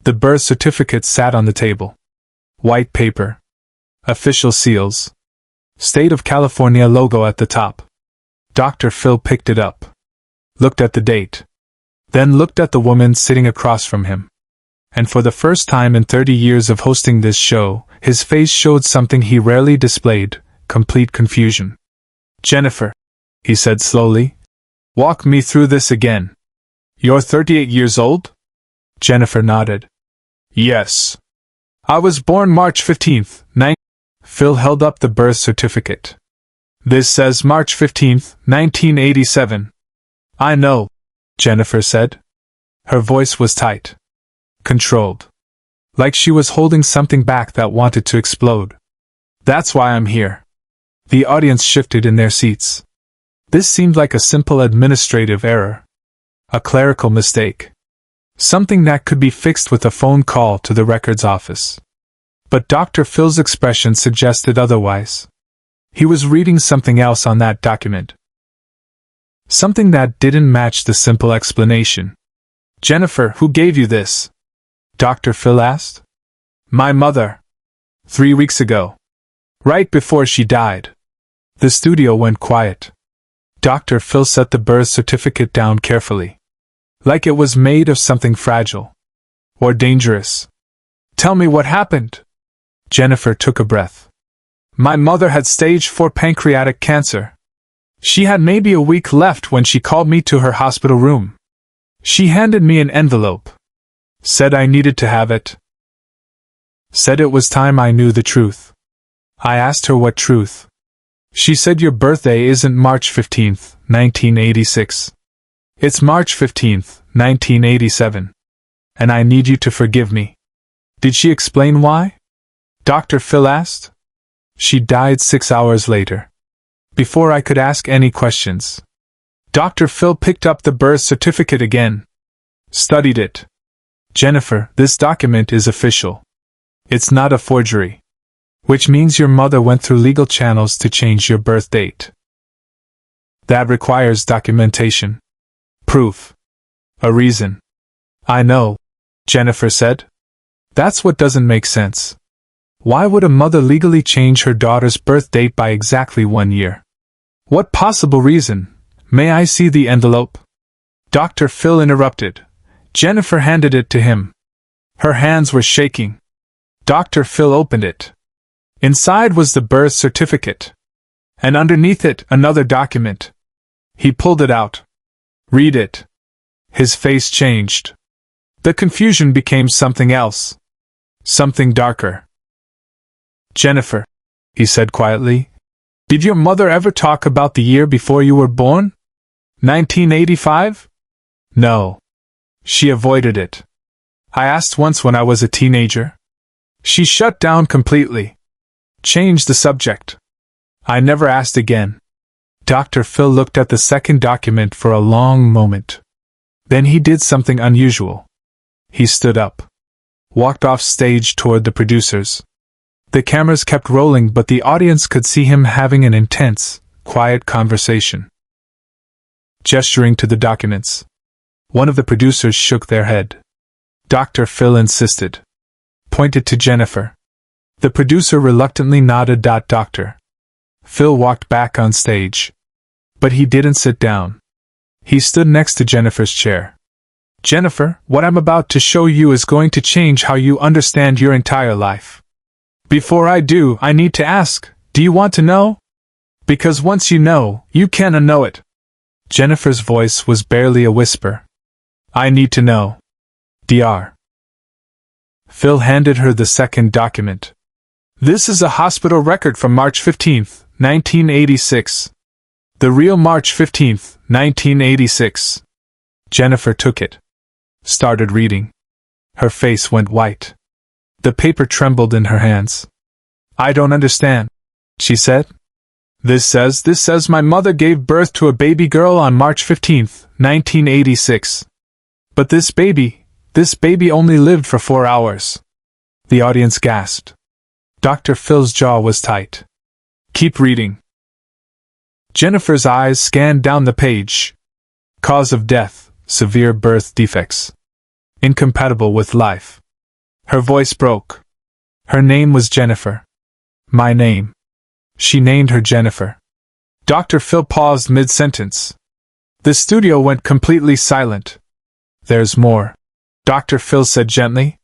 The birth certificate sat on the table. White paper. Official seals. State of California logo at the top. Dr. Phil picked it up. Looked at the date. Then looked at the woman sitting across from him. And for the first time in 30 years of hosting this show, his face showed something he rarely displayed: complete confusion. "Jennifer," he said slowly, "walk me through this again. You're 38 years old?" Jennifer nodded. "Yes. I was born March 15th, 9. Phil held up the birth certificate. "This says March 15th, 1987. "I know," Jennifer said. Her voice was tight. Controlled. Like she was holding something back that wanted to explode. "That's why I'm here." The audience shifted in their seats. This seemed like a simple administrative error. A clerical mistake. Something that could be fixed with a phone call to the records office. But Dr. Phil's expression suggested otherwise. He was reading something else on that document. Something that didn't match the simple explanation. "Jennifer, who gave you this?" Dr. Phil asked. "My mother. 3 weeks ago. Right before she died." The studio went quiet. Dr. Phil set the birth certificate down carefully. Like it was made of something fragile. Or dangerous. "Tell me what happened." Jennifer took a breath. "My mother had stage 4 pancreatic cancer. She had maybe a week left when she called me to her hospital room. She handed me an envelope. Said I needed to have it. Said it was time I knew the truth. I asked her what truth. She said your birthday isn't March 15th, 1986. It's March 15th, 1987. And I need you to forgive me." "Did she explain why?" Dr. Phil asked. "She died 6 hours later. Before I could ask any questions." Dr. Phil picked up the birth certificate again. Studied it. "Jennifer, this document is official. It's not a forgery. Which means your mother went through legal channels to change your birth date. That requires documentation. Proof. A reason." "I know," Jennifer said. "That's what doesn't make sense. Why would a mother legally change her daughter's birth date by exactly 1 year? What possible reason? May I see the envelope?" Dr. Phil interrupted. Jennifer handed it to him. Her hands were shaking. Dr. Phil opened it. Inside was the birth certificate. And underneath it, another document. He pulled it out. "Read it." His face changed. The confusion became something else. Something darker. "Jennifer," he said quietly, "did your mother ever talk about the year before you were born? 1985? "No. She avoided it. I asked once when I was a teenager. She shut down completely. Changed the subject. I never asked again." Dr. Phil looked at the second document for a long moment. Then he did something unusual. He stood up. Walked off stage toward the producers. The cameras kept rolling, but the audience could see him having an intense, quiet conversation. Gesturing to the documents. One of the producers shook their head. Dr. Phil insisted. Pointed to Jennifer. The producer reluctantly nodded. Dr. Phil walked back on stage. But he didn't sit down. He stood next to Jennifer's chair. "Jennifer, what I'm about to show you is going to change how you understand your entire life. Before I do, I need to ask, do you want to know? Because once you know, you can't unknow it." Jennifer's voice was barely a whisper. "I need to know. Dr. Phil handed her the second document. "This is a hospital record from March 15th, 1986. The real March 15th, 1986. Jennifer took it. Started reading. Her face went white. The paper trembled in her hands. "I don't understand," she said. This says my mother gave birth to a baby girl on March 15th, 1986. But this baby only lived for 4 hours." The audience gasped. Dr. Phil's jaw was tight. "Keep reading." Jennifer's eyes scanned down the page. Cause of death, severe birth defects. Incompatible with life. Her voice broke. Her name was Jennifer. My name. She named her Jennifer. Dr. Phil paused mid-sentence. The studio went completely silent. There's more, Dr. Phil said gently.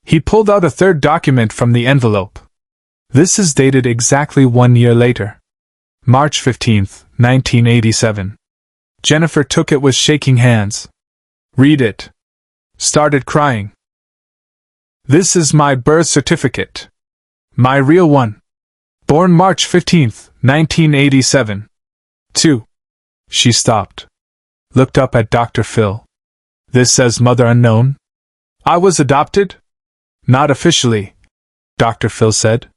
He pulled out a third document from the envelope. This is dated exactly 1 year later. March 15th, 1987. Jennifer took it with shaking hands. Read it. Started crying. This is my birth certificate. My real one. Born March 15th, 1987. 2. She stopped. Looked up at Dr. Phil. This says mother unknown? I was adopted? Not officially, Dr. Phil said.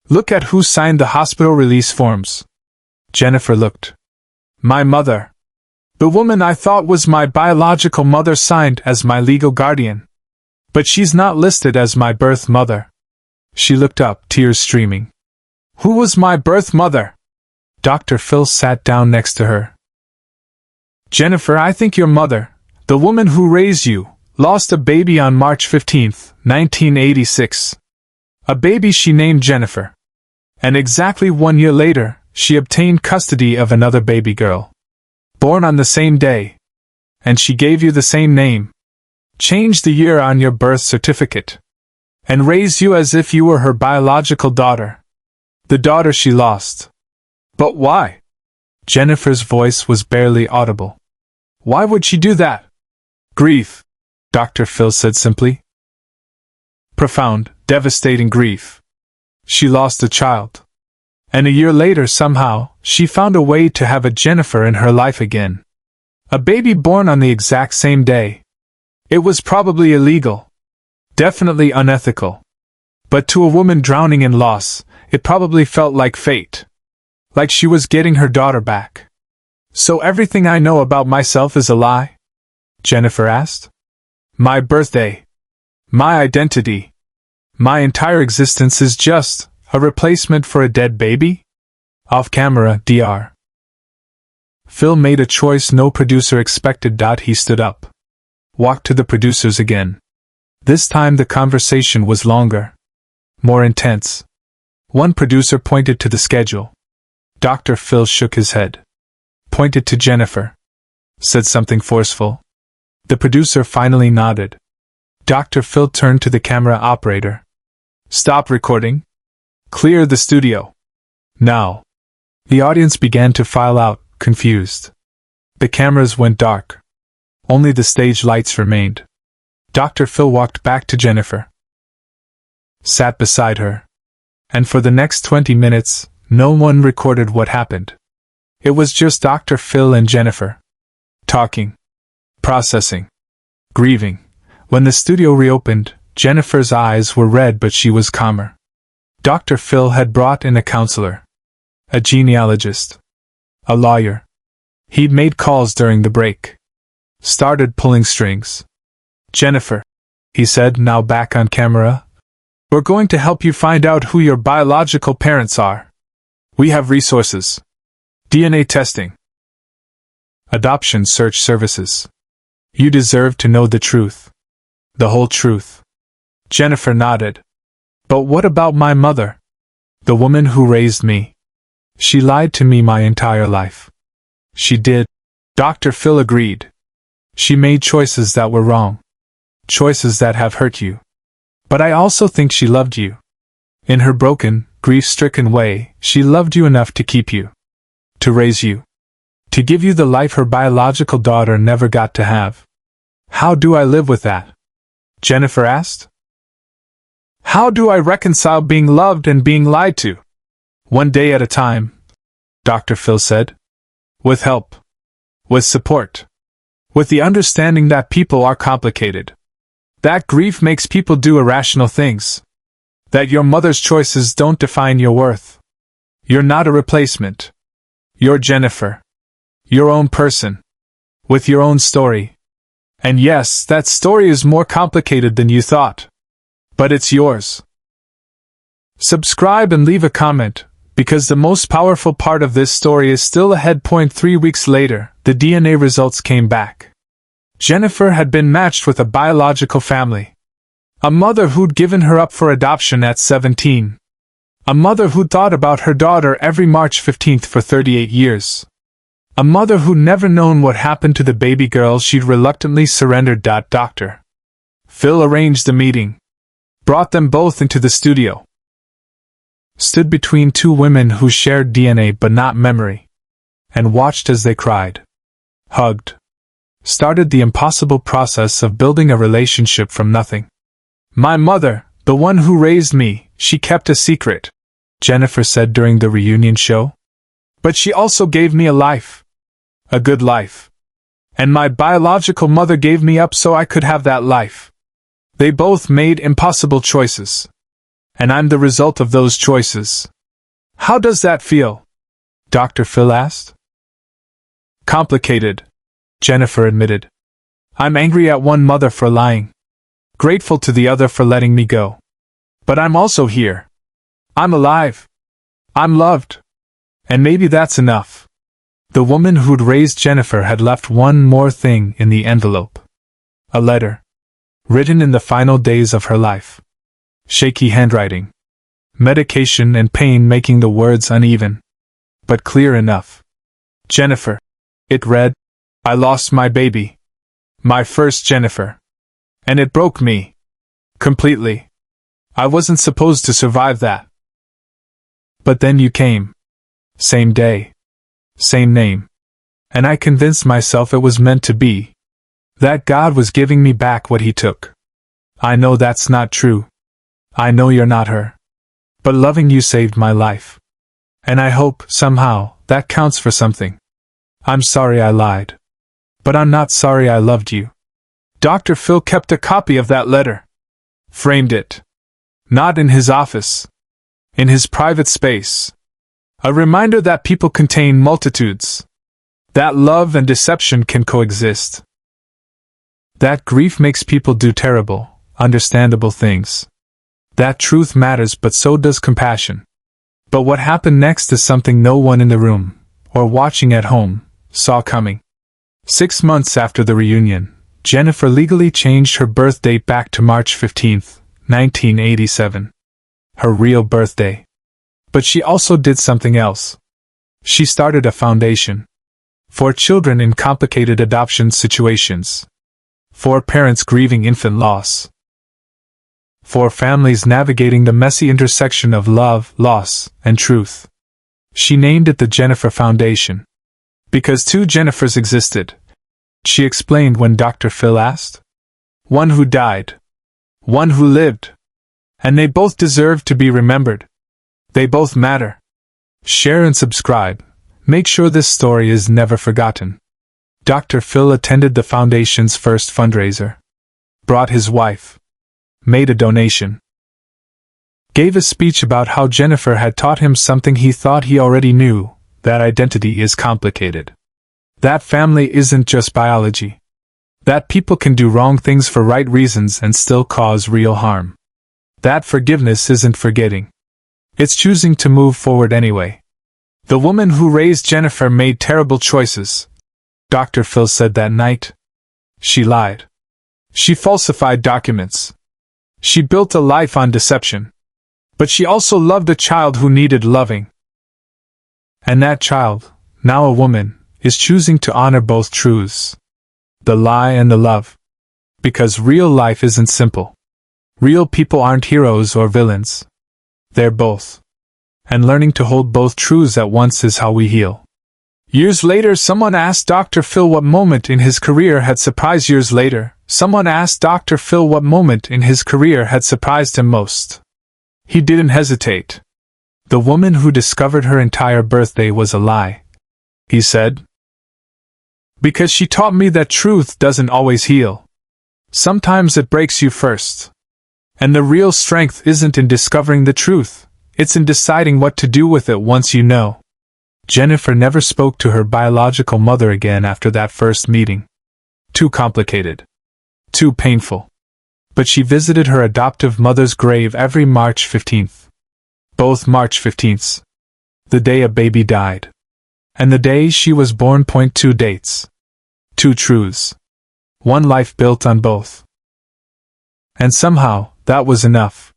Look at who signed the hospital release forms. Jennifer looked. My mother. The woman I thought was my biological mother signed as my legal guardian. But she's not listed as my birth mother. She looked up, tears streaming. Who was my birth mother? Dr. Phil sat down next to her. Jennifer, I think your mother, the woman who raised you, lost a baby on March 15th, 1986. A baby she named Jennifer. And exactly 1 year later, she obtained custody of another baby girl. Born on the same day. And she gave you the same name. Changed the year on your birth certificate. And raised you as if you were her biological daughter. The daughter she lost. But why? Jennifer's voice was barely audible. Why would she do that? Grief, Dr. Phil said simply. Profound, devastating grief. She lost a child. And a year later, somehow, she found a way to have a Jennifer in her life again. A baby born on the exact same day. It was probably illegal. Definitely unethical. But to a woman drowning in loss, it probably felt like fate. Like she was getting her daughter back. So everything I know about myself is a lie? Jennifer asked. My birthday. My identity. My entire existence is just a replacement for a dead baby? Off camera, Dr. Phil made a choice no producer expected. He stood up. Walked to the producers again. This time the conversation was longer. More intense. One producer pointed to the schedule. Dr. Phil shook his head. Pointed to Jennifer. Said something forceful. The producer finally nodded. Dr. Phil turned to the camera operator. Stop recording. Clear the studio. Now. The audience began to file out, confused. The cameras went dark. Only the stage lights remained. Dr. Phil walked back to Jennifer. Sat beside her. And for the next 20 minutes, no one recorded what happened. It was just Dr. Phil and Jennifer. Talking. Processing. Grieving. When the studio reopened, Jennifer's eyes were red but she was calmer. Dr. Phil had brought in a counselor. A genealogist. A lawyer. He'd made calls during the break. Started pulling strings. Jennifer, he said, now back on camera, we're going to help you find out who your biological parents are. We have resources. DNA testing. Adoption search services. You deserve to know the truth. The whole truth. Jennifer nodded. But what about my mother? The woman who raised me. She lied to me my entire life. She did. Dr. Phil agreed. She made choices that were wrong. Choices that have hurt you. But I also think she loved you. In her broken, grief-stricken way, she loved you enough to keep you. To raise you. To give you the life her biological daughter never got to have. How do I live with that? Jennifer asked. How do I reconcile being loved and being lied to? One day at a time, Dr. Phil said. With help. With support. With the understanding that people are complicated. That grief makes people do irrational things. That your mother's choices don't define your worth. You're not a replacement. You're Jennifer. Your own person. With your own story. And yes, that story is more complicated than you thought. But it's yours. Subscribe and leave a comment, because the most powerful part of this story is still ahead. 3 weeks later, the DNA results came back. Jennifer had been matched with a biological family. A mother who'd given her up for adoption at 17. A mother who'd thought about her daughter every March 15th for 38 years. A mother who'd never known what happened to the baby girl she'd reluctantly surrendered. Dr. Phil arranged the meeting. Brought them both into the studio. Stood between two women who shared DNA but not memory. And watched as they cried. Hugged. Started the impossible process of building a relationship from nothing. My mother, the one who raised me, she kept a secret, Jennifer said during the reunion show. But she also gave me a life. A good life. And my biological mother gave me up so I could have that life. They both made impossible choices. And I'm the result of those choices. How does that feel? Dr. Phil asked. Complicated, Jennifer admitted. I'm angry at one mother for lying. Grateful to the other for letting me go. But I'm also here. I'm alive. I'm loved. And maybe that's enough. The woman who'd raised Jennifer had left one more thing in the envelope. A letter. Written in the final days of her life. Shaky handwriting. Medication and pain making the words uneven. But clear enough. Jennifer. It read, I lost my baby. My first Jennifer. And it broke me. Completely. I wasn't supposed to survive that. But then you came. Same day. Same name. And I convinced myself it was meant to be. That God was giving me back what he took. I know that's not true. I know you're not her. But loving you saved my life. And I hope, somehow, that counts for something. I'm sorry I lied. But I'm not sorry I loved you. Dr. Phil kept a copy of that letter. Framed it. Not in his office. In his private space. A reminder that people contain multitudes. That love and deception can coexist. That grief makes people do terrible, understandable things. That truth matters, but so does compassion. But what happened next is something no one in the room, or watching at home, saw coming. 6 months after the reunion, Jennifer legally changed her birth date back to March 15, 1987. Her real birthday. But she also did something else. She started a foundation. For children in complicated adoption situations. For parents grieving infant loss. For families navigating the messy intersection of love, loss, and truth. She named it the Jennifer Foundation. Because 2 Jennifers existed. She explained when Dr. Phil asked. One who died. One who lived. And they both deserve to be remembered. They both matter. Share and subscribe. Make sure this story is never forgotten. Dr. Phil attended the foundation's first fundraiser. Brought his wife. Made a donation. Gave a speech about how Jennifer had taught him something he thought he already knew, that identity is complicated. That family isn't just biology. That people can do wrong things for right reasons and still cause real harm. That forgiveness isn't forgetting. It's choosing to move forward anyway. The woman who raised Jennifer made terrible choices, Dr. Phil said that night. She lied. She falsified documents. She built a life on deception. But she also loved a child who needed loving. And that child, now a woman, is choosing to honor both truths. The lie and the love. Because real life isn't simple. Real people aren't heroes or villains. They're both. And learning to hold both truths at once is how we heal. Years later, someone asked Dr. Phil what moment in his career had surprised him most. He didn't hesitate. The woman who discovered her entire birthday was a lie, he said. Because she taught me that truth doesn't always heal. Sometimes it breaks you first. And the real strength isn't in discovering the truth, it's in deciding what to do with it once you know. Jennifer never spoke to her biological mother again after that first meeting. Too complicated. Too painful. But she visited her adoptive mother's grave every March 15th. Both March 15ths. The day a baby died. And the day she was born. 2 dates. 2 truths. One life built on both. And somehow, that was enough.